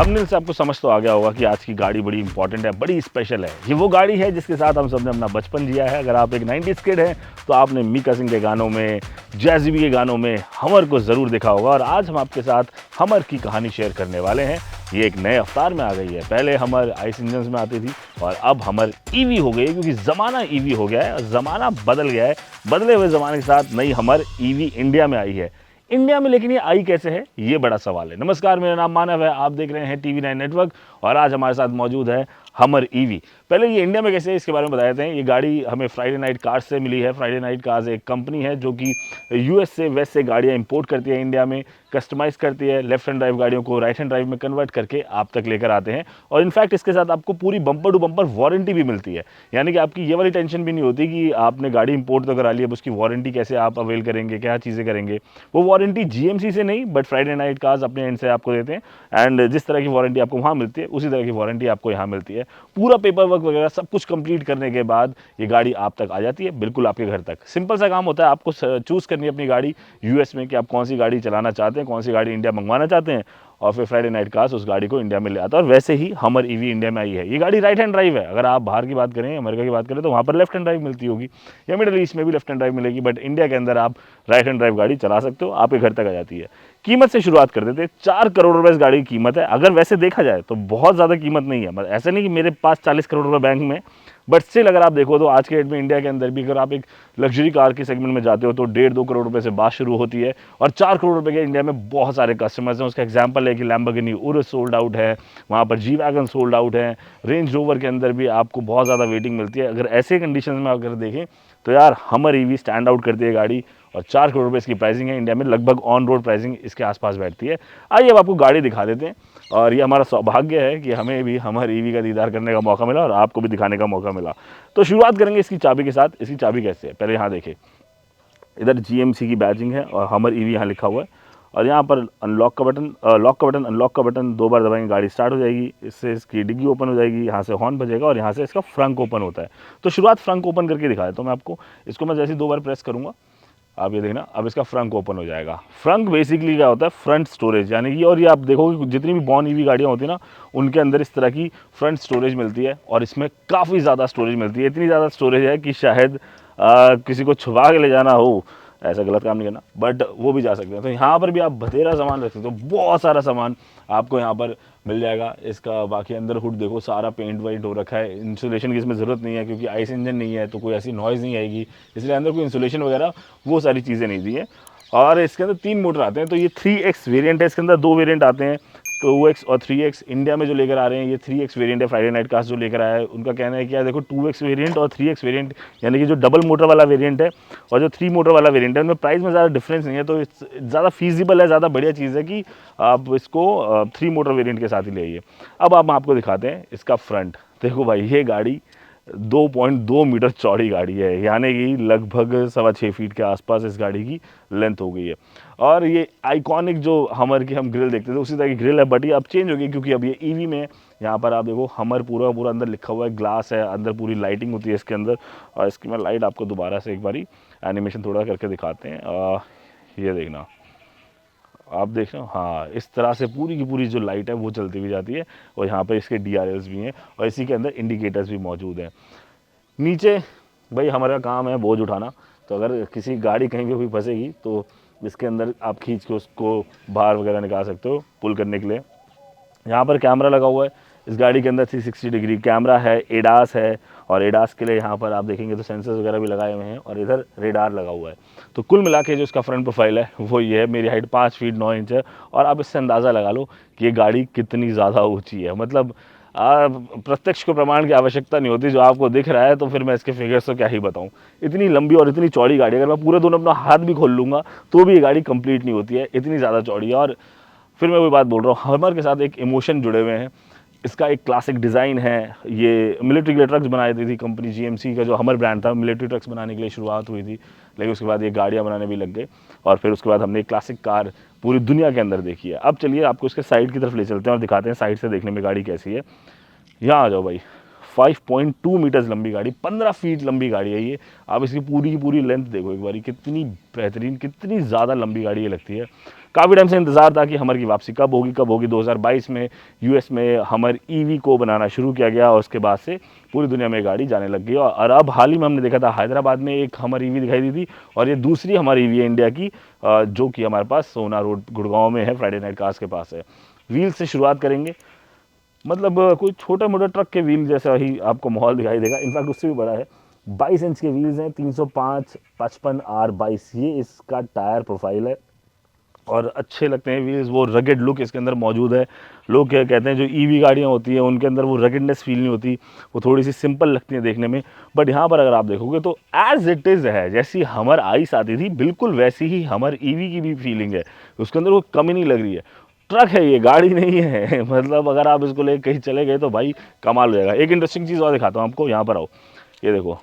Thumbnail से आपको समझ तो आ गया होगा कि आज की गाड़ी बड़ी इंपॉर्टेंट है, बड़ी स्पेशल है। ये वो गाड़ी है जिसके साथ हम सबने अपना बचपन जिया है। अगर आप एक 90s किड हैं तो आपने मीका सिंह के गानों में, जैज़ी बी के गानों में हमर को ज़रूर देखा होगा। और आज हम आपके साथ हमर की कहानी शेयर करने वाले हैं। ये एक नए अवतार में आ गई है। पहले हमर आइस इंजन में आती थी और अब हमर ईवी हो गई है, क्योंकि ज़माना ईवी हो गया है, ज़माना बदल गया है। बदले हुए ज़माने के साथ नई हमर ईवी इंडिया में आई है। इंडिया में लेकिन ये आई कैसे है, ये बड़ा सवाल है। नमस्कार, मेरा नाम मानव है, आप देख रहे हैं TV9 नेटवर्क और आज हमारे साथ मौजूद है हमर ईवी। पहले ये इंडिया में कैसे है इसके बारे में बता देते हैं। ये गाड़ी हमें फ्राइडे नाइट कार्स से मिली है। फ्राइडे नाइट कार्स एक कंपनी है जो कि US से वेस्ट से गाड़ियाँ इंपोर्ट करती है, इंडिया में कस्टमाइज़ करती है, लेफ्ट हैंड ड्राइव गाड़ियों को राइट हैंड ड्राइव में कन्वर्ट करके आप तक लेकर आते हैं। और इनफैक्ट इसके साथ आपको पूरी बम्पर टू बम्पर वारंटी भी मिलती है, यानी कि आपकी ये वाली टेंशन भी नहीं होती कि आपने गाड़ी इंपोर्ट तो करा ली, अब उसकी वारंटी कैसे आप अवेल करेंगे, क्या चीज़ें करेंगे। वो वारंटी GMC से नहीं बट फ्राइडे नाइट कार्स अपने एंड से आपको देते हैं। एंड जिस तरह की वारंटी आपको वहाँ मिलती है उसी तरह की वारंटी आपको यहाँ मिलती है। पूरा पेपर वर्क वगैरह सब कुछ कंप्लीट करने के बाद ये गाड़ी आप तक आ जाती है, बिल्कुल आपके घर तक। सिंपल सा काम होता है, आपको चूज़ करनी है अपनी गाड़ी US में कि आप कौन सी गाड़ी चलाना चाहते हैं, कौन सी गाड़ी इंडिया मंगवाना चाहते हैं, और फिर फ्राइडे नाइट कार्स उस गाड़ी को इंडिया में ले आता है। और वैसे ही हमर ईवी इंडिया में आई है। ये गाड़ी राइट हैंड ड्राइव है। अगर आप बाहर की बात करें, अमेरिका की बात करें, तो वहाँ पर लेफ्ट हैंड ड्राइव मिलती होगी, या मिडिल ईस्ट में भी लेफ्ट हैंड ड्राइव मिलेगी, बट इंडिया के अंदर आप राइट हैंड ड्राइव गाड़ी चला सकते हो, आपके घर तक आ जाती है। कीमत से शुरुआत कर देते हैं। 4 करोड़ रुपए इस गाड़ी की कीमत है। अगर वैसे देखा जाए तो बहुत ज़्यादा कीमत नहीं है, मतलब ऐसा नहीं कि मेरे पास 40 करोड़ रुपए बैंक में, बट स्टिल अगर आप देखो तो आज के डेट में इंडिया के अंदर भी अगर आप एक लग्जरी कार के सेगमेंट में जाते हो तो 1.5-2 करोड़ रुपए से बात शुरू होती है। और 4 करोड़ रुपए के इंडिया में बहुत सारे कस्टमर्स हैं। उसका एग्जांपल है कि लैम्बोर्गिनी उरुस सोल्ड आउट है, वहाँ पर जी वैगन सोल्ड आउट है, रेंज रोवर के अंदर भी आपको बहुत ज़्यादा वेटिंग मिलती है। अगर ऐसे कंडीशन में अगर देखें तो यार हमर ईवी स्टैंड आउट करती है गाड़ी। और 4 करोड़ रुपए इसकी प्राइसिंग है। इंडिया में लगभग ऑन रोड प्राइसिंग इसके आसपास बैठती है। आइए अब आपको गाड़ी दिखा देते हैं। और ये हमारा सौभाग्य है कि हमें भी हमर ईवी का दीदार करने का मौका मिला और आपको भी दिखाने का मौका मिला। तो शुरुआत करेंगे इसकी चाबी के साथ। इसकी चाबी कैसे है, पहले यहाँ देखें, इधर GMC की बैजिंग है और हमर ईवी यहाँ लिखा हुआ है। और यहाँ पर अनलॉक का बटन, लॉक का बटन, अनलॉक का बटन 2 बार दबाएंगे गाड़ी स्टार्ट हो जाएगी। इससे इसकी डिग्गी ओपन हो जाएगी, यहाँ से हॉर्न बजेगा और यहाँ से इसका फ्रंक ओपन होता है। तो शुरुआत फ्रंक ओपन करके दिखा देता हूँ मैं आपको। इसको मैं जैसे 2 बार प्रेस करूँगा, आप ये देखना, अब इसका फ्रंक ओपन हो जाएगा। फ्रंक बेसिकली क्या होता है, फ्रंट स्टोरेज, यानी कि, और ये आप देखोगे जितनी भी बॉर्न ईवी गाड़ियाँ होती है ना, उनके अंदर इस तरह की फ्रंट स्टोरेज मिलती है। और इसमें काफ़ी ज़्यादा स्टोरेज मिलती है। इतनी ज़्यादा स्टोरेज है कि शायद किसी को छुपा के ले जाना हो, ऐसा गलत काम नहीं करना, बट वो भी जा सकते हैं। तो यहाँ पर भी आप बथेरा सामान रख सकते हो, बहुत सारा सामान आपको यहाँ पर मिल जाएगा। इसका बाकी अंदर हुड देखो, सारा पेंट वाइट हो रखा है। इंसुलेशन की इसमें ज़रूरत नहीं है क्योंकि आइस इंजन नहीं है, तो कोई ऐसी नॉइज़ नहीं आएगी, इसलिए अंदर कोई इंसुलेशन वगैरह वो सारी चीज़ें नहीं दी है। और इसके अंदर 3 मोटर आते हैं। तो ये 3X वेरिएंट है। इसके अंदर 2 वेरिएंट आते हैं, 2X और 3X। इंडिया में जो लेकर आ रहे हैं ये 3X वेरिएंट है। फ्राइडे नाइट कार्स जो लेकर आया है उनका कहना है कि यार देखो 2X वेरिएंट और 3X वेरिएंट, यानी कि जो डबल मोटर वाला वेरिएंट है और जो 3 मोटर वाला वेरिएंट है, उनमें प्राइस में ज़्यादा डिफरेंस नहीं है। तो ज़्यादा फीजिबल है, ज़्यादा बढ़िया चीज़ है कि आप इसको 3 मोटर वेरिएंट के साथ ही ले आइए। अब आप आपको दिखाते हैं इसका फ्रंट। देखो भाई, ये गाड़ी 2.2 मीटर चौड़ी गाड़ी है, यानी कि लगभग 6.25 फीट के आसपास इस गाड़ी की लेंथ हो गई है। और ये आइकॉनिक जो हमर की हम ग्रिल देखते थे उसी तरह की ग्रिल है, बट ये अब चेंज हो गई क्योंकि अब ये ईवी में यहाँ पर आप देखो हमर पूरा पूरा अंदर लिखा हुआ है, ग्लास है, अंदर पूरी लाइटिंग होती है इसके अंदर। और इसकी मैं लाइट आपको दोबारा से एक बारी एनिमेशन थोड़ा करके दिखाते हैं। ये देखना, आप देख रहे हो, हाँ, इस तरह से पूरी की पूरी जो लाइट है वो चलती हुई जाती है। और यहाँ पे इसके DRLs भी हैं और इसी के अंदर इंडिकेटर्स भी मौजूद हैं। नीचे भाई हमारा काम है बोझ उठाना, तो अगर किसी गाड़ी कहीं पे भी फंसेगी तो इसके अंदर आप खींच के उसको बाहर वगैरह निकाल सकते हो पुल करने के लिए। यहाँ पर कैमरा लगा हुआ है इस गाड़ी के अंदर, 360 डिग्री कैमरा है, एडास है। और एडास के लिए यहाँ पर आप देखेंगे तो सेंसर्स वगैरह भी लगाए हुए हैं और इधर रेडार लगा हुआ है। तो कुल मिला के जो इसका फ्रंट प्रोफाइल है वो ये है। मेरी हाइट 5 फीट 9 इंच है और आप इससे अंदाज़ा लगा लो कि ये गाड़ी कितनी ज़्यादा ऊँची है। मतलब प्रत्यक्ष को प्रमाण की आवश्यकता नहीं होती, जो आपको दिख रहा है तो फिर मैं इसके फिगर्स तो क्या ही बताऊँ। इतनी लंबी और इतनी चौड़ी गाड़ी, अगर मैं पूरे दोनों अपना हाथ भी खोल लूँगा तो भी ये गाड़ी कंप्लीट नहीं होती है, इतनी ज़्यादा चौड़ी है। और फिर मैं वही बात बोल रहा हूँ, हमर के साथ एक इमोशन जुड़े हुए हैं। इसका एक क्लासिक डिज़ाइन है। ये मिलिट्री के लिए ट्रक्स बनाई थी कंपनी GMC का, जो हमर ब्रांड था, मिलिट्री ट्रक्स बनाने के लिए शुरुआत हुई थी, लेकिन उसके बाद ये गाड़ियाँ बनाने भी लग गए। और फिर उसके बाद हमने एक क्लासिक कार पूरी दुनिया के अंदर देखी है। अब चलिए आपको इसके साइड की तरफ ले चलते हैं और दिखाते हैं साइड से देखने में गाड़ी कैसी है। यहाँ आ जाओ भाई। 5.2 मीटर्स लंबी गाड़ी, 15 फीट लंबी गाड़ी है ये। आप इसकी पूरी की पूरी लेंथ देखो एक बारी, कितनी बेहतरीन, कितनी ज़्यादा लंबी गाड़ी ये लगती है। काफ़ी टाइम से इंतज़ार था कि हमर की वापसी कब होगी। 2022 में यूएस में हमर ईवी को बनाना शुरू किया गया और उसके बाद से पूरी दुनिया में गाड़ी जाने लग गई। और अब हाल ही में हमने देखा था हैदराबाद में एक हमर ईवी दिखाई दी थी, और ये दूसरी हमारी ईवी है इंडिया की, जो कि हमारे पास सोना रोड गुड़गांव में है, फ्राइडे नाइट कार्स के पास है। व्हील से शुरुआत करेंगे, मतलब कोई छोटा मोटा ट्रक के व्हील जैसा ही आपको माहौल दिखाई देगा, इनफैक्ट उससे भी बड़ा है। 22 इंच के व्हील्स हैं, 305 55 R22 ये इसका टायर प्रोफाइल है, और अच्छे लगते हैं व्हील्स। वो रगेड लुक इसके अंदर मौजूद है। लोग क्या कहते हैं, जो ईवी गाड़ियाँ होती हैं उनके अंदर वो रगेडनेस फील नहीं होती, वो थोड़ी सी सिंपल लगती हैं देखने में। बट यहाँ पर अगर आप देखोगे तो एज इट इज़ है, जैसी हमर आइस आती थी बिल्कुल वैसी ही हमर ईवी की भी फीलिंग है, उसके अंदर वो कमी नहीं लग रही है। ट्रक है ये, गाड़ी नहीं है मतलब अगर आप इसको लेकर कहीं चले गए तो भाई कमाल हो जाएगा। एक इंटरेस्टिंग चीज़ और दिखाता हूँ आपको, यहाँ पर आओ। ये देखो,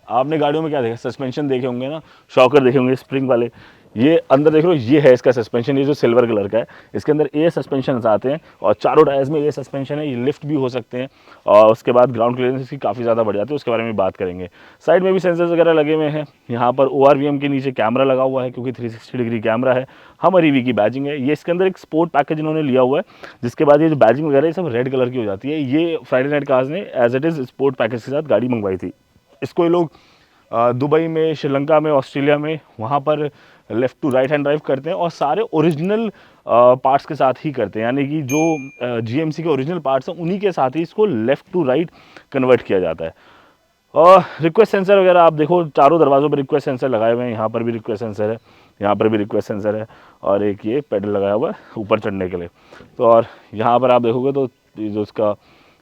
आपने गाड़ियों में क्या देखा, सस्पेंशन देखे होंगे ना, शॉकर देखे होंगे स्प्रिंग वाले। ये अंदर देख लो, ये है इसका सस्पेंशन, ये जो सिल्वर कलर का है, इसके अंदर ए सस्पेंशन आते हैं, और चारों टायर्स में ए सस्पेंशन है। ये लिफ्ट भी हो सकते हैं, और उसके बाद ग्राउंड क्लियरेंस इसकी काफ़ी ज़्यादा बढ़ जाती है, उसके बारे में बात करेंगे। साइड में भी सेंसर्स वगैरह लगे हुए हैं। यहाँ पर ORVM के नीचे कैमरा लगा हुआ है, क्योंकि 360 डिग्री कैमरा है। हमर ईवी की बैजिंग है। ये इसके अंदर एक स्पोर्ट पैकेज इन्होंने लिया हुआ है, जिसके बाद ये जो बैजिंग वगैरह ये सब रेड कलर की हो जाती है। ये फ्राइडे नाइट कार्स ने as it is sport package के साथ गाड़ी मंगवाई थी। इसको ये लोग दुबई में, श्रीलंका में, ऑस्ट्रेलिया में, वहाँ पर left to right hand drive करते हैं, और सारे ओरिजिनल पार्ट्स के साथ ही करते हैं, यानी कि जो GMC के ओरिजिनल पार्ट्स हैं उन्हीं के साथ ही इसको लेफ़्ट टू राइट कन्वर्ट किया जाता है। और रिक्वेस्ट सेंसर वगैरह आप देखो, चारों दरवाज़ों पर रिक्वेस्ट सेंसर लगाए हुए हैं। यहाँ पर भी रिक्वेस्ट सेंसर है, यहाँ पर भी रिक्वेस्ट सेंसर है, और एक ये पेडल लगाया हुआ है ऊपर चढ़ने के लिए। तो और यहाँ पर आप देखोगे तो जो इसका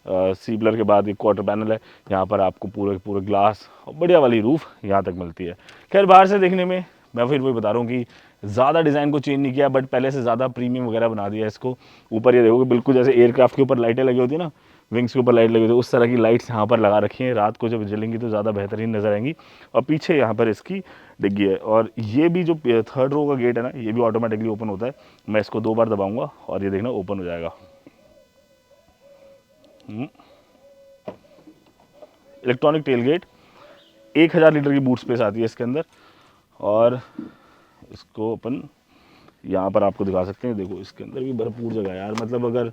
सीबलर के बाद एक क्वार्टर पैनल है, यहाँ पर आपको पूरे ग्लास और बढ़िया वाली रूफ यहाँ तक मिलती है। खैर बाहर से देखने में मैं फिर वही बता रहा हूँ कि ज़्यादा डिज़ाइन को चेंज नहीं किया, बट पहले से ज़्यादा प्रीमियम वगैरह बना दिया है इसको। ऊपर ये देखोगे बिल्कुल जैसे एयरक्राफ्ट के ऊपर लाइटें लगी होती है ना, विंग्स के ऊपर लाइट लगी होती है, उस तरह की लाइट्स यहाँ पर लगा रखी हैं। रात को जब जलेंगी तो ज़्यादा बेहतरीन नज़र आएंगी। और पीछे यहाँ पर इसकी डिग्गी है, और ये भी जो 3rd रो का गेट है ना, ये भी ऑटोमेटिकली ओपन होता है। मैं इसको 2 बार दबाऊँगा और ये देखना ओपन हो जाएगा। इलेक्ट्रॉनिक टेल गेट, 1000 लीटर की बूट स्पेस आती है इसके अंदर। और इसको अपन यहाँ पर आपको दिखा सकते हैं, देखो इसके अंदर भी भरपूर जगह है यार। मतलब अगर,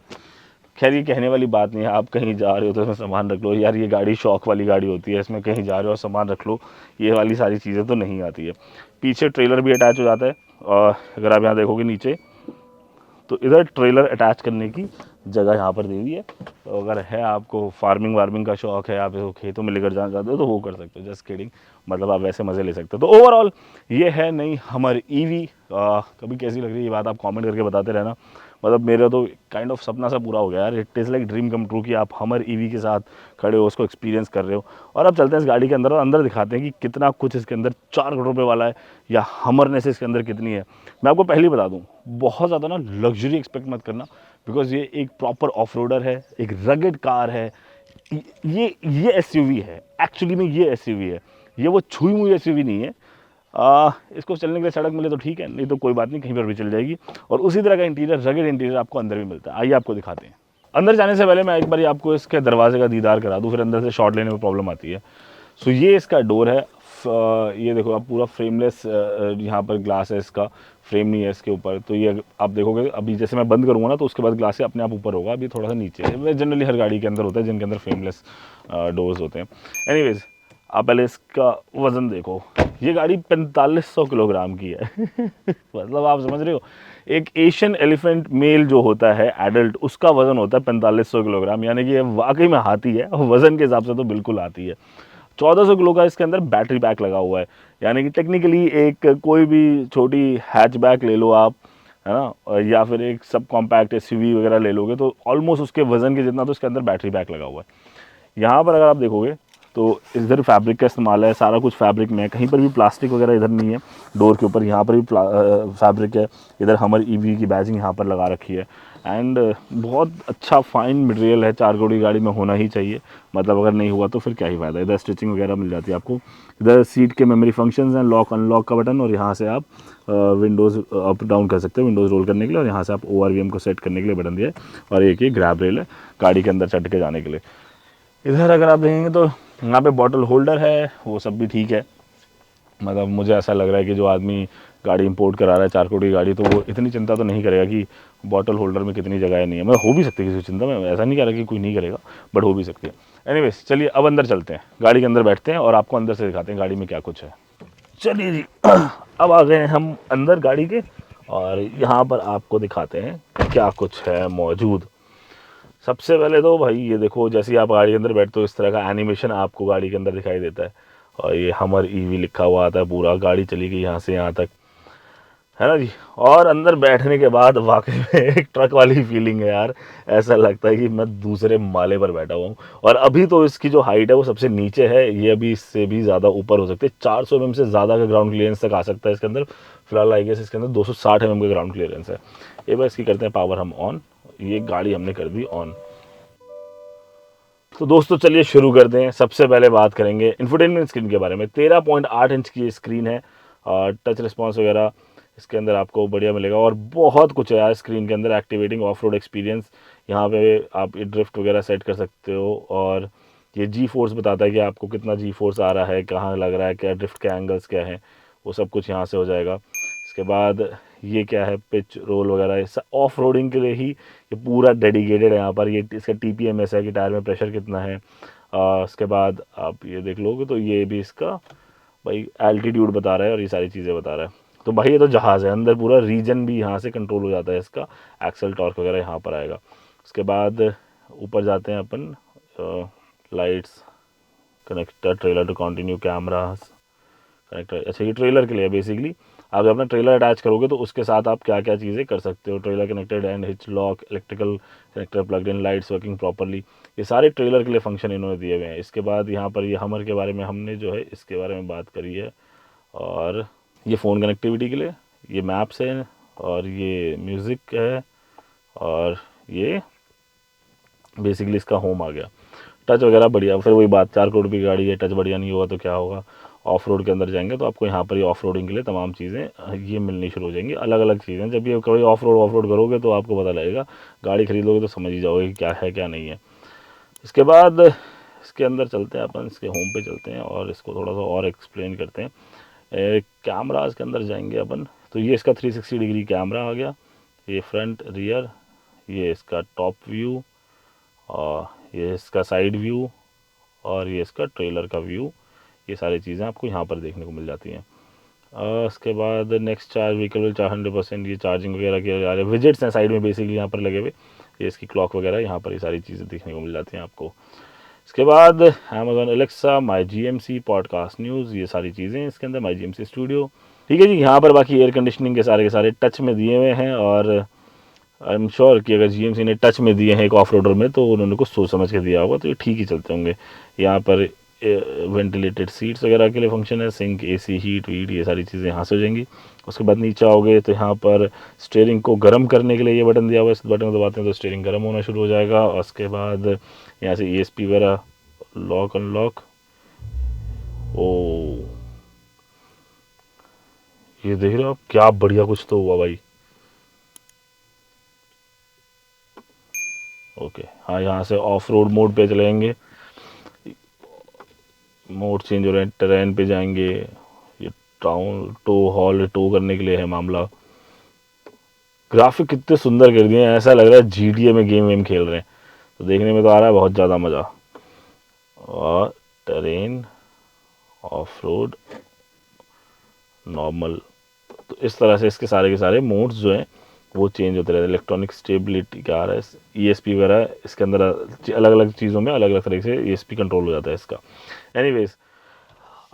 खैर ये कहने वाली बात नहीं है, आप कहीं जा रहे हो तो इसमें सामान रख लो यार। ये गाड़ी शौक वाली गाड़ी होती है, इसमें कहीं जा रहे हो और सामान रख लो, ये वाली सारी चीज़ें तो नहीं आती है। पीछे ट्रेलर भी अटैच हो जाता है, और अगर आप यहाँ देखोगे नीचे तो इधर ट्रेलर अटैच करने की जगह यहाँ पर दे दी है। तो अगर है आपको फार्मिंग वार्मिंग का शौक़ है, आप इसको खेतों में लेकर जाना चाहते हो तो वो कर सकते हो, जस्ट किडिंग, मतलब आप वैसे मज़े ले सकते हो। तो ओवरऑल ये है नई हमर ईवी। कभी कैसी लग रही है ये बात आप कमेंट करके बताते रहना। मतलब मेरा तो काइंड ऑफ सपना सा पूरा हो गया यार। It is like dream come true कि आप हमर ईवी के साथ खड़े हो, उसको एक्सपीरियंस कर रहे हो। और अब चलते हैं इस गाड़ी के अंदर, और अंदर दिखाते हैं कि कितना कुछ इसके अंदर 4 करोड़ रुपये वाला है, या हमरनेस इसके अंदर कितनी है। मैं आपको पहले ही बता दूँ, बहुत ज़्यादा ना लग्जरी एक्सपेक्ट मत करना, बिकॉज ये एक प्रॉपर ऑफ रोडर है, एक रगेड कार है। ये एसयूवी है, एक्चुअली में ये एसयूवी है, ये वो छुई मुई एसयूवी नहीं है। इसको चलने के लिए सड़क मिले तो ठीक है, नहीं तो कोई बात नहीं, कहीं पर भी चल जाएगी। और उसी तरह का इंटीरियर, रगेड इंटीरियर आपको अंदर भी मिलता है। आइए आपको दिखाते हैं। अंदर जाने से पहले मैं एक बार आपको इसके दरवाजे का दीदार करा दूँ, फिर अंदर से शॉट लेने में प्रॉब्लम आती है। सो ये इसका डोर है। ये देखो आप, पूरा फ्रेमलेस यहाँ पर ग्लास है, इसका फ्रेम नहीं है इसके ऊपर। तो ये आप देखोगे अभी जैसे मैं बंद करूँगा ना, तो उसके बाद ग्लास से अपने आप ऊपर होगा। अभी थोड़ा सा नीचे है, जनरली हर गाड़ी के अंदर होता है जिनके अंदर फ्रेमलेस डोर्स होते हैं। एनीवेज, आप पहले इसका वज़न देखो। ये गाड़ी 4500 किलोग्राम की है मतलब आप समझ रहे हो, एक एशियन एलिफेंट मेल जो होता है एडल्ट, उसका वज़न होता है 4500 किलोग्राम, यानी कि ये वाकई में हाथी है, और वज़न के हिसाब से तो बिल्कुल हाथी है। 1400 किलो का इसके अंदर बैटरी पैक लगा हुआ है, यानी कि टेक्निकली एक कोई भी छोटी हैचबैक ले लो आप, है ना, या फिर एक सब कॉम्पैक्ट एसयूवी वगैरह ले लोगे तो ऑलमोस्ट उसके वज़न के जितना तो इसके अंदर बैटरी पैक लगा हुआ है। यहाँ पर अगर आप देखोगे तो इधर फैब्रिक का इस्तेमाल है, सारा कुछ फैब्रिक में है, कहीं पर भी प्लास्टिक वगैरह इधर नहीं है। डोर के ऊपर यहाँ पर भी फैब्रिक है। इधर हमर ईवी की बैजिंग यहाँ पर लगा रखी है, एंड बहुत अच्छा फाइन मटेरियल है। 4 करोड़ की गाड़ी में होना ही चाहिए, मतलब अगर नहीं हुआ तो फिर क्या ही फ़ायदा। इधर स्टिचिंग वगैरह मिल जाती है आपको। इधर सीट के मेमोरी फंक्शंस हैं, लॉक अनलॉक का बटन, और यहाँ से आप विंडोज़ अप डाउन कर सकते हो, विंडोज़ रोल करने के लिए। और यहाँ से आप ORVM को सेट करने के लिए बटन दिया है, और एक ये ग्रैब रेल है गाड़ी के अंदर चढ़ के जाने के लिए। इधर अगर आप देखेंगे तो यहाँ पे बॉटल होल्डर है, वो सब भी ठीक है। मतलब मुझे ऐसा लग रहा है कि जो आदमी गाड़ी इंपोर्ट करा रहा है 4 करोड़ की गाड़ी, तो वो इतनी चिंता तो नहीं करेगा कि बॉटल होल्डर में कितनी जगह है नहीं है। मतलब हो भी सकती है किसी को चिंता, मैं ऐसा नहीं कह रहा कि कोई नहीं करेगा, बट हो भी सकती है। एनीवेज चलिए अब अंदर चलते हैं, गाड़ी के अंदर बैठते हैं और आपको अंदर से दिखाते हैं गाड़ी में क्या कुछ है। चलिए जी अब आ गए हैं हम अंदर गाड़ी के, और यहाँ पर आपको दिखाते हैं क्या कुछ है मौजूद। सबसे पहले तो भाई ये देखो, जैसे ही आप गाड़ी के अंदर बैठते हो इस तरह का एनिमेशन आपको गाड़ी के अंदर दिखाई देता है, और ये हमर ईवी लिखा हुआ आता है, पूरा गाड़ी चली गई यहाँ से यहाँ तक, है ना जी। और अंदर बैठने के बाद वाकई में एक ट्रक वाली फीलिंग है यार, ऐसा लगता है कि मैं दूसरे माले पर बैठा हुआ हूँ। और अभी तो इसकी जो हाइट है वो सबसे नीचे है, ये अभी इससे भी ज़्यादा ऊपर हो सकती है, 400 mm से ज़्यादा का ग्राउंड क्लियरेंस तक आ सकता है इसके अंदर। फिलहाल आई गेस इसके अंदर 260 mm का ग्राउंड क्लियरेंस है। एक बार इसकी करते हैं पावर हम ऑन, ये गाड़ी हमने कर दी ऑन। तो दोस्तों चलिए शुरू करते हैं। सबसे पहले बात करेंगे इंफोटेनमेंट स्क्रीन के बारे में। 13.8 इंच की स्क्रीन है, और टच रिस्पॉन्स वगैरह इसके अंदर आपको बढ़िया मिलेगा, और बहुत कुछ है यार स्क्रीन के अंदर। एक्टिवेटिंग ऑफ रोड एक्सपीरियंस, यहाँ पे आप ये ड्रिफ्ट वगैरह सेट कर सकते हो, और ये जी फोर्स बताता है कि आपको कितना जी फोर्स आ रहा है, कहाँ लग रहा है, क्या ड्रिफ्ट के एंगल्स क्या हैं, वो सब कुछ यहाँ से हो जाएगा। इसके बाद ये क्या है, पिच रोल वगैरह ऑफ रोडिंग के लिए ही ये पूरा डेडिकेटेड है। यहाँ पर ये इसका TPMS है कि टायर में प्रेशर कितना है। उसके बाद आप ये देख लोगे तो ये भी इसका भाई एल्टीट्यूड बता रहा है, और ये सारी चीज़ें बता रहा है। तो भाई ये तो जहाज़ है, अंदर पूरा रीजन भी यहाँ से कंट्रोल हो जाता है इसका, एक्सल टॉर्क वगैरह यहाँ पर आएगा। उसके बाद ऊपर जाते हैं अपन, lights, connector, trailer to continue, cameras, connector. अच्छा ये ट्रेलर के लिए बेसिकली, आप अपना ट्रेलर अटैच करोगे तो उसके साथ आप क्या क्या चीज़ें कर सकते हो। Trailer connected and hitch lock, electrical connector plugged in, lights working properly, ये सारे ट्रेलर के लिए फंक्शन इन्होंने दिए हुए हैं। इसके बाद यहाँ पर ये हमर के बारे में हमने जो है इसके बारे में बात करी है, और ये फ़ोन कनेक्टिविटी के लिए, ये मैप्स है, और ये म्यूज़िक है, और ये बेसिकली इसका होम आ गया। टच वगैरह बढ़िया, फिर वही बात, 4 करोड़ की गाड़ी है, टच बढ़िया नहीं होगा तो क्या होगा। ऑफ रोड के अंदर जाएंगे तो आपको यहाँ पर ही ऑफ रोडिंग के लिए तमाम चीज़ें ये मिलनी शुरू हो जाएंगी, अलग अलग चीज़ें। जब ये कभी ऑफ रोड करोगे तो आपको पता लगेगा, गाड़ी खरीदोगे तो समझ ही जाओगे कि क्या है क्या नहीं है। इसके बाद इसके अंदर चलते हैं अपन, इसके होम पे चलते हैं और इसको थोड़ा सा और एक्सप्लेन करते हैं। कैमराज के अंदर जाएंगे अपन, तो ये इसका 360 डिग्री कैमरा आ गया, ये फ्रंट रियर, ये इसका टॉप व्यू, और ये इसका साइड व्यू, और ये इसका ट्रेलर का व्यू। ये सारी चीज़ें आपको यहाँ पर देखने को मिल जाती हैं। उसके बाद नेक्स्ट चार्ज व्हीकल विल 100%, ये चार्जिंग वगैरह किया जा रहा है। विजेट्स हैं साइड में बेसिकली यहाँ पर लगे हुए, ये इसकी क्लॉक वगैरह, यहाँ पर ये सारी चीज़ें देखने को मिल जाती हैं आपको। इसके बाद अमेज़न एलेक्सा, माई GMC, पॉडकास्ट न्यूज़, ये सारी चीज़ें इसके अंदर, माई GMC स्टूडियो। ठीक है जी। यहाँ पर बाकी एयर कंडीशनिंग के सारे टच में दिए हुए हैं, और आई एम श्योर कि अगर GMC ने टच में दिए हैं एक ऑफ रोडर में तो उन्होंने कुछ सोच समझ के दिया होगा, तो ये ठीक ही चलते होंगे। यहाँ पर वेंटिलेटेड सीट्स वगैरह के लिए फंक्शन है, सिंक, AC, हीट वीट, ये सारी चीज़ें यहाँ से हो जाएंगी। उसके बाद नीचे आओगे तो यहाँ पर स्टीयरिंग को गर्म करने के लिए ये बटन दिया हुआ है, इस बटन को दबाते हैं तो स्टीयरिंग गर्म होना शुरू हो जाएगा। और उसके बाद यहाँ से ESP वगैरह, लॉक अनलॉक। ओ ये देख रहे हो आप, क्या बढ़िया कुछ तो हुआ भाई। ओके हाँ, यहाँ से ऑफ रोड मोड पे चलेंगे, मोड चेंज हो रहे हैं, टेरेन पे जाएंगे। ये टाउन टो करने के लिए है मामला। ग्राफिक कितने सुंदर कर दिए हैं, ऐसा लग रहा है GTA में गेम खेल रहे हैं, तो देखने में तो आ रहा है बहुत ज़्यादा मज़ा। और टेरेन, ऑफ रोड, नॉर्मल, तो इस तरह से इसके सारे के सारे मोड्स जो हैं वो चेंज होते रहते हैं। इलेक्ट्रॉनिक स्टेबिलिटी क्या आ रहा है, ESP वगैरह इसके अंदर अलग अलग चीज़ों में अलग अलग तरह से ESP कंट्रोल हो जाता है इसका। एनीवेज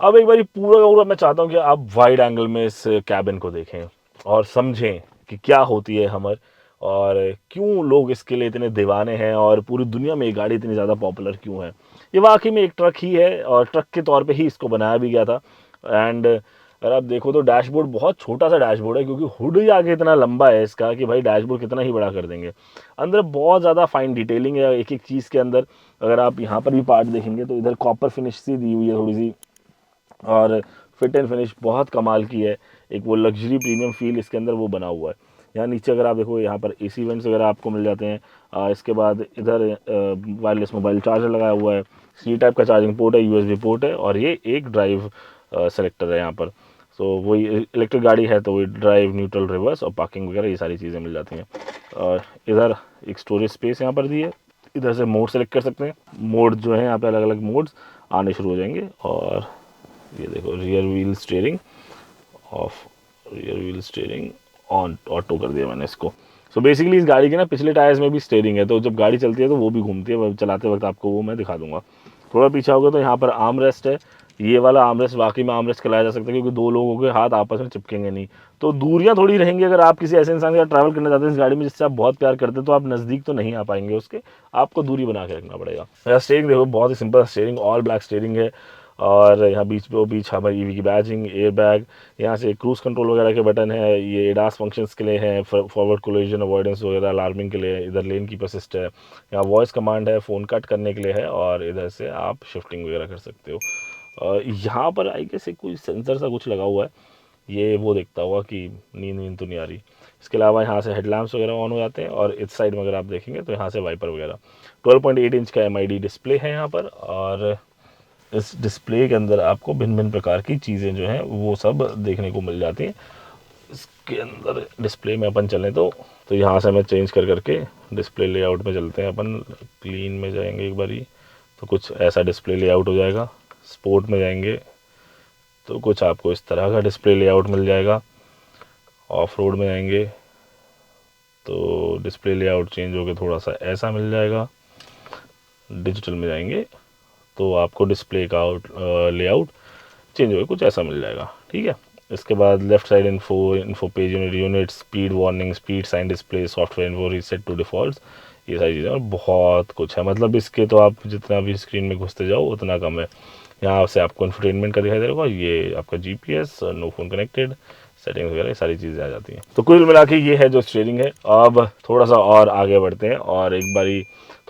अब एक बार पूरा का पूरा मैं चाहता हूँ कि आप वाइड एंगल में इस कैबिन को देखें और समझें कि क्या होती है हमर, और क्यों लोग इसके लिए इतने दीवाने हैं, और पूरी दुनिया में ये गाड़ी इतनी ज़्यादा पॉपुलर क्यों है। ये वाकई में एक ट्रक ही है, और ट्रक के तौर पे ही इसको बनाया भी गया था। एंड अगर आप देखो तो डैशबोर्ड बहुत छोटा सा डैशबोर्ड है, क्योंकि हुड ही आगे इतना लंबा है इसका कि भाई डैशबोर्ड कितना ही बड़ा कर देंगे। अंदर बहुत ज़्यादा फाइन डिटेलिंग है एक एक चीज़ के अंदर। अगर आप यहाँ पर भी पार्ट देखेंगे तो इधर कॉपर फिनिश सी दी हुई है थोड़ी सी, और फिट एंड फिनिश बहुत कमाल की है। एक वो लग्जरी प्रीमियम फील इसके अंदर वो बना हुआ है। यहाँ नीचे अगर आप देखो यहाँ पर एसी वेंट्स वगैरह आपको मिल जाते हैं। इसके बाद इधर वायरलेस मोबाइल चार्जर लगाया हुआ है, सी टाइप का चार्जिंग पोर्ट है, यूएसबी पोर्ट है, और ये एक ड्राइव सेलेक्टर है यहाँ पर। सो वही इलेक्ट्रिक गाड़ी है तो वही ड्राइव, न्यूट्रल, रिवर्स और पार्किंग वगैरह ये सारी चीज़ें मिल जाती हैं। और इधर एक स्टोरेज स्पेस यहाँ पर दी है, इधर से मोड सेलेक्ट कर सकते हैं। मोड जो है यहाँ पे अलग अलग मोड्स आने शुरू हो जाएंगे। और ये देखो rear wheel steering of, rear wheel steering on, auto कर दिया मैंने इसको। सो बेसिकली इस गाड़ी के ना पिछले टायर्स में भी स्टीयरिंग है, तो जब गाड़ी चलती है तो वो भी घूमती है, चलाते वक्त आपको वो मैं दिखा दूंगा। थोड़ा पीछे होगा तो यहाँ पर आर्म रेस्ट है। ये वाला आर्म रेस्ट वाकई में आर्म रेस्ट कहलाया जा सकता है, क्योंकि दो लोगों के हाथ आपस में चिपकेंगे नहीं, तो दूरियां थोड़ी रहेंगी। अगर आप किसी ऐसे इंसान के साथ ट्रैवल करना चाहते हैं इस गाड़ी में जिससे आप बहुत प्यार करते हैं, तो आप नज़दीक तो नहीं आ पाएंगे उसके, आपको दूरी बना के रखना पड़ेगा। स्टीयरिंग देखो बहुत ही simple steering, all black steering है। और यहाँ बीच हमारी ईवी की बैजिंग, एयर बैग, यहाँ से क्रूज कंट्रोल वगैरह के बटन है, ये एडास फंक्शंस के लिए हैं, फॉरवर्ड कोलिजन अवॉइडेंस वगैरह, अलार्मिंग के लिए। इधर लेन कीपर असिस्ट है, यहाँ वॉइस कमांड है, फ़ोन कट करने के लिए है, और इधर से आप शिफ्टिंग वगैरह कर सकते हो। यहाँ पर आई गेस कोई सेंसर सा कुछ लगा हुआ है, ये वो देखता हुआ कि नींद तो नहीं आ रही। इसके अलावा यहाँ से हेडलैम्प्स वगैरह ऑन हो जाते हैं, और इस साइड में अगर आप देखेंगे तो यहाँ से वाइपर वगैरह। 12.8 इंच का MID डिस्प्ले है यहाँ पर, और इस डिस्प्ले के अंदर आपको भिन्न भिन्न प्रकार की चीज़ें जो हैं वो सब देखने को मिल जाती हैं। इसके अंदर डिस्प्ले में अपन चलें तो यहाँ से हमें चेंज करके डिस्प्ले लेआउट में चलते हैं। अपन क्लीन में जाएंगे एक बारी तो कुछ ऐसा डिस्प्ले लेआउट हो जाएगा। स्पोर्ट में जाएंगे तो कुछ आपको इस तरह का डिस्प्ले लेआउट मिल जाएगा। ऑफ रोड में जाएंगे तो डिस्प्ले लेआउट चेंज होकर थोड़ा सा ऐसा मिल जाएगा। डिजिटल में जाएंगे तो आपको डिस्प्ले का लेआउट चेंज होकर कुछ ऐसा मिल जाएगा, ठीक है। इसके बाद left side info page unit, speed warning, speed sign display, software info, reset to default, ये सारी चीज़ें और बहुत कुछ है। मतलब इसके तो आप जितना भी स्क्रीन में घुसते जाओ उतना कम है। यहाँ से आपको इंफोटेनमेंट का दिखाई दे रहा होगा, ये आपका GPS, no phone connected, settings वगैरह सारी चीज़ें आ जाती हैं। तो कुल मिला के ये है जो स्टीयरिंग है। अब थोड़ा सा और आगे बढ़ते हैं और एक बारी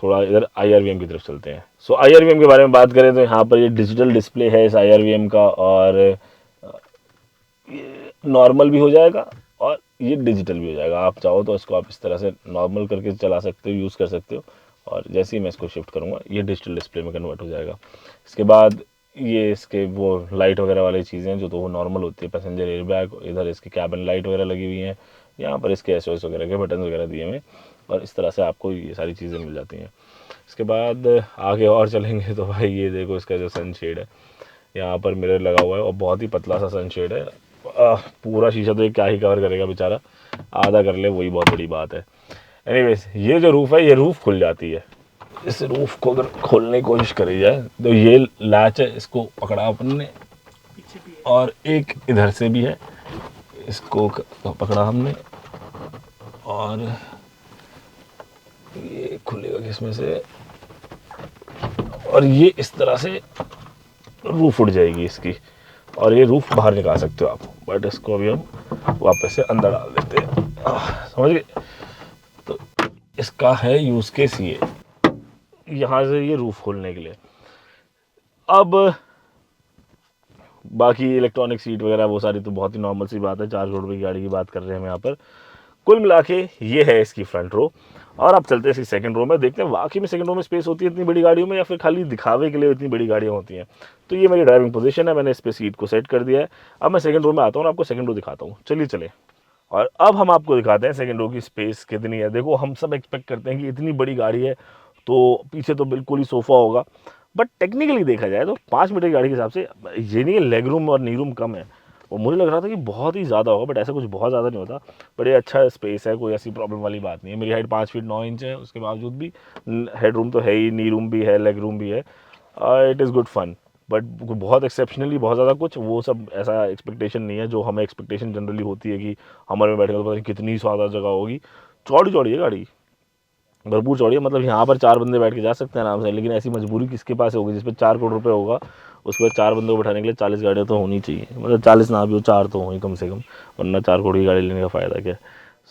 थोड़ा इधर IRVM की तरफ चलते हैं। सो IRVM के बारे में बात करें तो यहाँ पर ये डिजिटल डिस्प्ले है इस IRVM का, और ये नॉर्मल भी हो जाएगा और ये डिजिटल भी हो जाएगा। आप चाहो तो इसको आप इस तरह से नॉर्मल करके चला सकते हो, यूज़ कर सकते हो, और जैसे ही मैं इसको शिफ्ट करूँगा ये डिजिटल डिस्प्ले में कन्वर्ट हो जाएगा। इसके बाद ये इसके वो लाइट वगैरह वाली चीज़ें जो तो वो नॉर्मल होती है, पैसेंजर एयर बैग, इधर इसकी कैबिन लाइट वगैरह लगी हुई हैं, यहाँ पर इसके SOS वगैरह के बटन वगैरह दिए हुए, और इस तरह से आपको ये सारी चीज़ें मिल जाती हैं। इसके बाद आगे और चलेंगे तो भाई ये देखो इसका जो सनशेड है, यहाँ पर मिरर लगा हुआ है और बहुत ही पतला सा सनशेड है। पूरा शीशा तो ये क्या ही कवर करेगा बेचारा, आधा कर ले वही बहुत बड़ी बात है। एनीवेज ये जो रूफ़ है ये रूफ़ खुल जाती है। इस रूफ़ को अगर खोलने की कोशिश करी जाए तो ये लैच है, इसको पकड़ा अपन ने, और एक इधर से भी है, इसको पकड़ा हमने, और ये खुलेगा किसमें से, और ये इस तरह से रूफ उड़ जाएगी इसकी, और ये रूफ बाहर निकाल सकते हो आप। बट इसको अभी हम वापस से अंदर डाल देते हैं, समझ गए। तो इसका है यूज़ केस ये, यहाँ से ये रूफ खोलने के लिए। अब बाकी इलेक्ट्रॉनिक सीट वगैरह वो सारी तो बहुत ही नॉर्मल सी बात है, 4 करोड़ रुपये की गाड़ी की बात कर रहे हैं हम यहाँ पर। कुल मिला के ये है इसकी फ्रंट रो, और अब चलते हैं इसकी सेकंड रो में, देखते हैं वाकई में सेकंड रो में स्पेस होती है इतनी बड़ी गाड़ियों में, या फिर खाली दिखावे के लिए इतनी बड़ी गाड़ियाँ होती हैं। तो ये मेरी ड्राइविंग पोजीशन है, मैंने इस पर सीट को सेट कर दिया है। अब मैं सेकंड रो में आता हूँ और आपको सेकंड रो दिखाता हूँ, चलिए चले। और अब हम आपको दिखाते हैं सेकंड रो की स्पेस कितनी है। देखो हम सब एक्सपेक्ट करते हैं कि इतनी बड़ी गाड़ी है तो पीछे तो बिल्कुल ही सोफ़ा होगा, बट टेक्निकली देखा जाए तो 5 मीटर की गाड़ी के हिसाब से ये नहीं है लेग रूम और नी रूम कम है, और मुझे लग रहा था कि बहुत ही ज़्यादा होगा, बट ऐसा कुछ बहुत ज़्यादा नहीं होता। बट ये अच्छा स्पेस है, कोई ऐसी प्रॉब्लम वाली बात नहीं है। मेरी हाइट 5 फीट 9 इंच है, उसके बावजूद भी हेड रूम तो है ही, नी रूम भी है, लेग रूम भी है। It is good fun, but बहुत एक्सेप्शनली बहुत ज़्यादा कुछ वो सब ऐसा एक्सपेक्टेशन नहीं है जो हमें एक्सपेक्टेशन जनरली होती है कि हमारे में बैठेगा तो पता नहीं कितनी ज़्यादा जगह होगी। चौड़ी चौड़ी है गाड़ी, भरपूर चौड़ी है, मतलब यहाँ पर 4 बंदे बैठ के जा सकते हैं आराम से। लेकिन ऐसी मजबूरी किसके पास होगी जिस पर 4 करोड़ रुपए होगा, उस पर 4 बंदों को बैठाने के लिए 40 गाड़ियाँ तो होनी चाहिए, मतलब 40 ना भी हो 4 तो हों कम से कम, वरना 4 करोड़ की गाड़ी लेने का फ़ायदा क्या।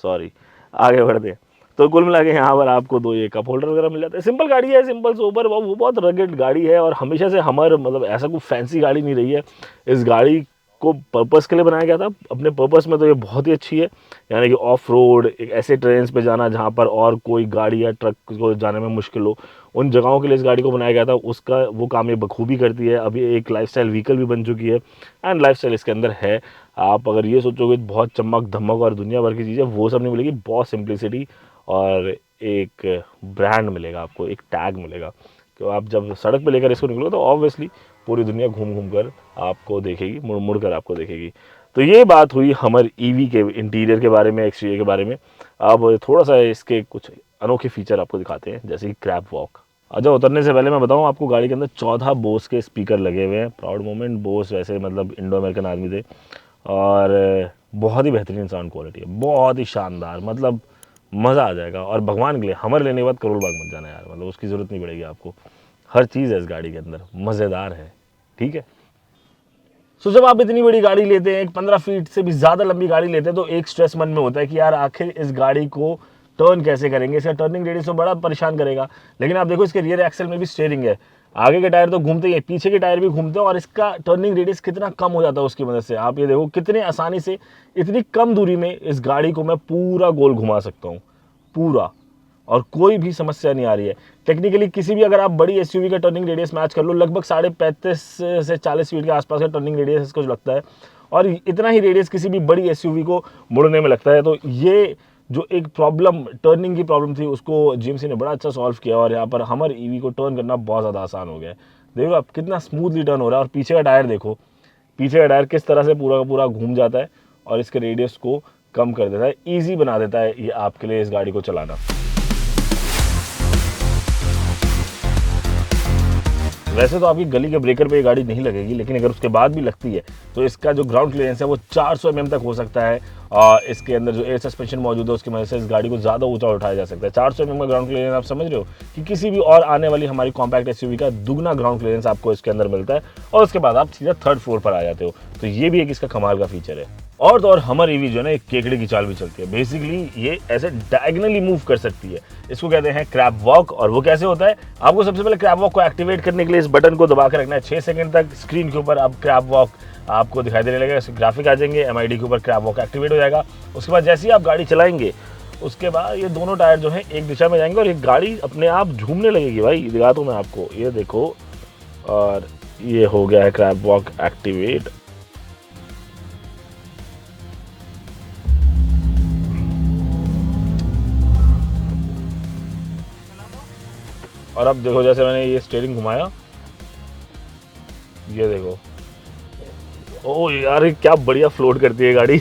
सॉरी, आगे बढ़ते हैं। तो कुल मिला के यहाँ पर आपको 2 ये कप होल्डर वगैरह मिल जाते हैं। सिंपल गाड़ी है, सिंपल सोबर, वो बहुत रगेड गाड़ी है, और हमेशा से हमारे मतलब ऐसा कोई फैंसी गाड़ी नहीं रही है। इस गाड़ी आपको पर्पस के लिए बनाया गया था। अपने पर्पस में तो ये बहुत ही अच्छी है, यानी कि ऑफ रोड, एक ऐसे ट्रेन्स पे जाना जहाँ पर और कोई गाड़ी या ट्रक को जाने में मुश्किल हो, उन जगहों के लिए इस गाड़ी को बनाया गया था। उसका वो काम ये बखूबी करती है। अभी एक लाइफस्टाइल व्हीकल भी बन चुकी है एंड लाइफस्टाइल इसके अंदर है। आप अगर ये सोचोगे बहुत चमक धमक और दुनिया भर की चीज़ें, वो सब नहीं मिलेगी। बहुत सिंप्लिसिटी और एक ब्रांड मिलेगा आपको, एक टैग मिलेगा। तो आप जब सड़क पे लेकर इसको निकलोगे तो ऑब्वियसली पूरी दुनिया घूम घूम कर आपको देखेगी, मुड़ मुड़ कर आपको देखेगी। तो ये बात हुई हमर ईवी के इंटीरियर के बारे में, एक्सटीरियर के बारे में। अब थोड़ा सा इसके कुछ अनोखे फीचर आपको दिखाते हैं, जैसे कि क्रैब वॉक। अच्छा, उतरने से पहले मैं बताऊं आपको, गाड़ी के अंदर 14 बोस के स्पीकर लगे हुए हैं। Proud moment. बोस वैसे मतलब इंडो अमेरिकन आदमी थे और बहुत ही बेहतरीन साउंड क्वालिटी है, बहुत ही शानदार, मतलब मज़ा आ जाएगा। और भगवान के लिए हमर लेने के बाद करोल बाग मत जाना यार, मतलब उसकी ज़रूरत नहीं पड़ेगी आपको। हर चीज़ है इस गाड़ी के अंदर, मज़ेदार है, ठीक है। सो जब आप इतनी बड़ी गाड़ी लेते हैं, एक 15 फीट से भी ज़्यादा लंबी गाड़ी लेते हैं, तो एक स्ट्रेस मन में होता है कि यार आखिर इस गाड़ी को टर्न कैसे करेंगे। इसका टर्निंग रेडियस तो बड़ा परेशान करेगा। लेकिन आप देखो इसके रियर एक्सल में भी स्टीयरिंग है, आगे के टायर तो घूमते ही है, पीछे के टायर भी घूमते हैं, और इसका टर्निंग रेडियस कितना कम हो जाता है उसकी मदद से। आप ये देखो कितने आसानी से इतनी कम दूरी में इस गाड़ी को मैं पूरा गोल घुमा सकता हूँ, पूरा, और कोई भी समस्या नहीं आ रही है। टेक्निकली किसी भी, अगर आप बड़ी एसयूवी का टर्निंग रेडियस मैच कर लो, लगभग 35.5 से 40 फीट के आसपास का टर्निंग रेडियस इसको लगता है, और इतना ही रेडियस किसी भी बड़ी एसयूवी को मुड़ने में लगता है। तो ये जो एक प्रॉब्लम, टर्निंग की प्रॉब्लम थी, उसको जीएमसी ने बड़ा अच्छा सॉल्व किया, और यहाँ पर हमर ईवी को टर्न करना बहुत ज़्यादा आसान हो गया है। देखो आप कितना स्मूथली टर्न हो रहा है। और पीछे का टायर देखो, पीछे का टायर किस तरह से पूरा का पूरा घूम जाता है और इसके रेडियस को कम कर देता है, ईजी बना देता है ये आपके लिए इस गाड़ी को चलाना। वैसे तो आपकी गली के ब्रेकर पे ये गाड़ी नहीं लगेगी, लेकिन अगर उसके बाद भी लगती है तो इसका जो ग्राउंड क्लियरेंस है वो 400 mm तक हो सकता है। और इसके अंदर जो एयर सस्पेंशन मौजूद है उसकी वजह से इस गाड़ी को ज़्यादा ऊंचा उठाया जा सकता है। 400 mm का ग्राउंड क्लियरेंस, आप समझ रहे हो कि किसी भी और आने वाली हमारी कॉम्पैक्ट एसयूवी का दुगना ग्राउंड क्लियरेंस आपको इसके अंदर मिलता है, और उसके बाद आप सीधा 3rd फ्लोर पर आ जाते हो। तो ये भी एक इसका कमाल का फीचर है। और तो और हमर ईवी जो है ना, एक केकड़े की चाल भी चलती है। बेसिकली ये ऐसे डायगनली मूव कर सकती है, इसको कहते हैं क्रैब वॉक। और वो कैसे होता है, आपको सबसे पहले क्रैब वॉक को एक्टिवेट करने के लिए इस बटन को दबा कर रखना है 6 सेकंड तक। स्क्रीन के ऊपर अब क्रैब वॉक आपको दिखाई देने लगेगा, ग्राफिक आ जाएंगे, एमआईडी के ऊपर क्रैब वॉक एक्टिवेट हो जाएगा। उसके बाद जैसे ही आप गाड़ी चलाएंगे, उसके बाद ये दोनों टायर जो हैं एक दिशा में जाएंगे और ये गाड़ी अपने आप झूमने लगेगी। भाई दिखाता हूँ मैं आपको, ये देखो, और ये हो गया है क्रैब वॉक एक्टिवेट। और अब देखो, जैसे मैंने ये स्टीयरिंग घुमाया, ये देखो, ओ यार क्या बढ़िया फ्लोट करती है गाड़ी,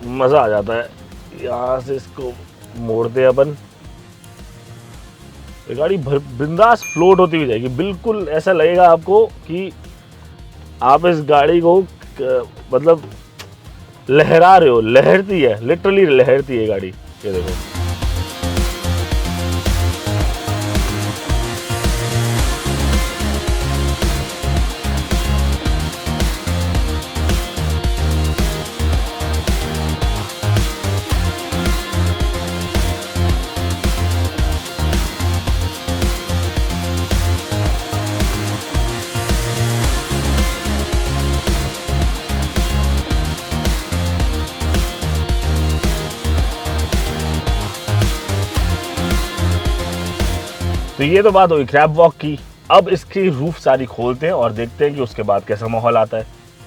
मज़ा आ जाता है। यहाँ से इसको मोड़ते हैं अपन, ये गाड़ी बिंदास फ्लोट होती हुई जाएगी। बिल्कुल ऐसा लगेगा आपको कि आप इस गाड़ी को मतलब लहरा रहे हो, लहरती है, लिटरली लहरती है गाड़ी। ये देखो, तो ये तो बात हुई क्रैब वॉक की। अब इसकी रूफ सारी खोलते हैं और देखते हैं कि उसके बाद कैसा माहौल आता है।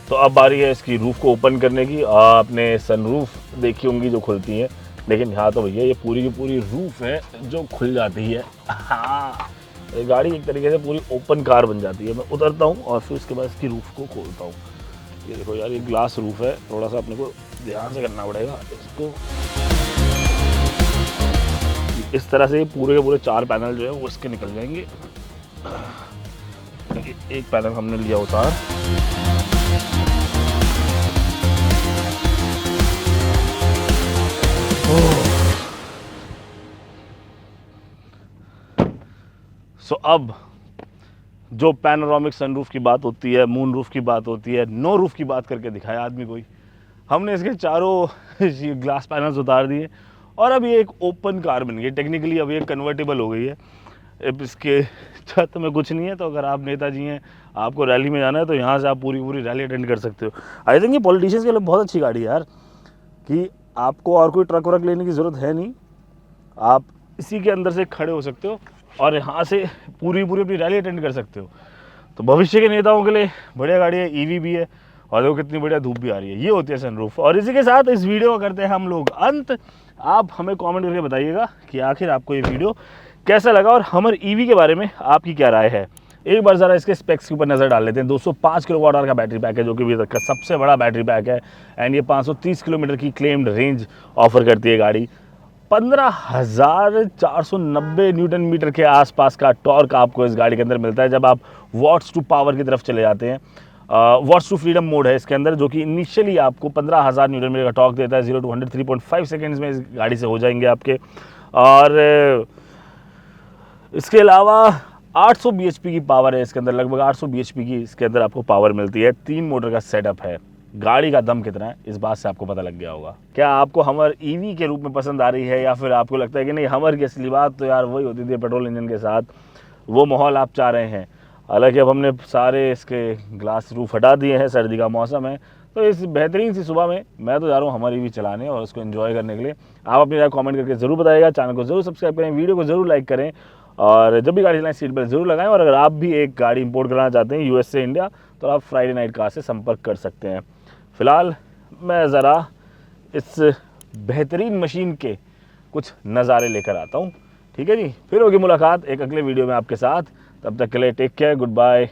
तो अब बारी है इसकी रूफ को ओपन करने की। आपने सनरूफ देखी होंगी जो खुलती है, लेकिन यहाँ तो भैया ये पूरी की पूरी रूफ है जो खुल जाती है। हाँ, ये गाड़ी एक तरीके से पूरी ओपन कार बन जाती है। मैं उतरता हूँ और फिर उसके बाद इसकी रूफ को खोलता हूँ। ये देखो यार, ये ग्लास रूफ है, थोड़ा सा अपने को ध्यान से करना पड़ेगा इसको। इस तरह से पूरे के पूरे 4 पैनल जो है वो इसके निकल जाएंगे। एक पैनल हमने लिया उतार, सो अब जो पैनोरामिक सनरूफ की बात होती है, मून रूफ की बात होती है, नो रूफ की बात करके दिखाया आदमी कोई। हमने इसके चारों ग्लास पैनल्स उतार दिए और अब ये एक ओपन कार बन गई। टेक्निकली अब ये कन्वर्टेबल हो गई है। अब इसके छत में कुछ नहीं है, तो अगर आप नेताजी हैं, आपको रैली में जाना है तो यहाँ से आप पूरी रैली अटेंड कर सकते हो। आई थिंक ये पॉलिटिशियंस के लिए बहुत अच्छी गाड़ी है यार, कि आपको और कोई ट्रक व्रक लेने की ज़रूरत है नहीं, आप इसी के अंदर से खड़े हो सकते हो और यहाँ से पूरी अपनी रैली अटेंड कर सकते हो। तो भविष्य के नेताओं के लिए बढ़िया गाड़ी है, ईवी भी है, और देखो कितनी बढ़िया धूप भी आ रही है। ये होती है सनरूफ। और इसी के साथ इस वीडियो को करते हैं हम लोग अंत। आप हमें कमेंट करके बताइएगा कि आखिर आपको ये वीडियो कैसा लगा और हमर ईवी के बारे में आपकी क्या राय है। एक बार ज़रा इसके स्पेक्स के ऊपर नज़र डाल लेते हैं। 205 किलोवाट आवर का बैटरी पैक है, जो कि अभी तक का सबसे बड़ा बैटरी पैक है। एंड ये 530 किलोमीटर की क्लेम्ड रेंज ऑफर करती है गाड़ी। 15,490 न्यूटन मीटर के आसपास का टॉर्क आपको इस गाड़ी के अंदर मिलता है जब आप वॉट्स टू पावर की तरफ चले जाते हैं। वॉट्स टू फ्रीडम मोड है इसके अंदर, जो कि इनिशियली आपको 15,000 न्यूटन मीटर का टॉर्क देता है। 0 to 100 3.5 सेकेंड्स में इस गाड़ी से हो जाएंगे आपके। और इसके अलावा 800 bhp की पावर है इसके अंदर, लगभग 800 bhp की इसके अंदर आपको पावर मिलती है। 3 मोटर का सेटअप है। गाड़ी का दम कितना है इस बात से आपको पता लग गया होगा। क्या आपको हमर ईवी के रूप में पसंद आ रही है, या फिर आपको लगता है कि नहीं हमर की असली बात तो यार वही होती थी पेट्रोल इंजन के साथ, वो माहौल आप चाह रहे हैं। हालांकि अब हमने सारे इसके ग्लास रूफ हटा दिए हैं, सर्दी का मौसम है, तो इस बेहतरीन सी सुबह में मैं तो जा रहा हूँ हमारी ईवी चलाने और उसको एंजॉय करने के लिए। आप अपनी राय कमेंट करके ज़रूर बताइएगा, चैनल को ज़रूर सब्सक्राइब करें, वीडियो को ज़रूर लाइक करें, और जब भी गाड़ी चलाएं सीट बेल्ट ज़रूर लगाएं। और अगर आप भी एक गाड़ी इंपोर्ट कराना चाहते हैं यूएस से इंडिया, तो आप फ्राइडे नाइट कार से संपर्क कर सकते हैं। फ़िलहाल मैं ज़रा इस बेहतरीन मशीन के कुछ नज़ारे लेकर आता हूँ। ठीक है जी, फिर होगी मुलाकात एक अगले वीडियो में आपके साथ। तब तक के लिए टेक केयर, गुड बाय।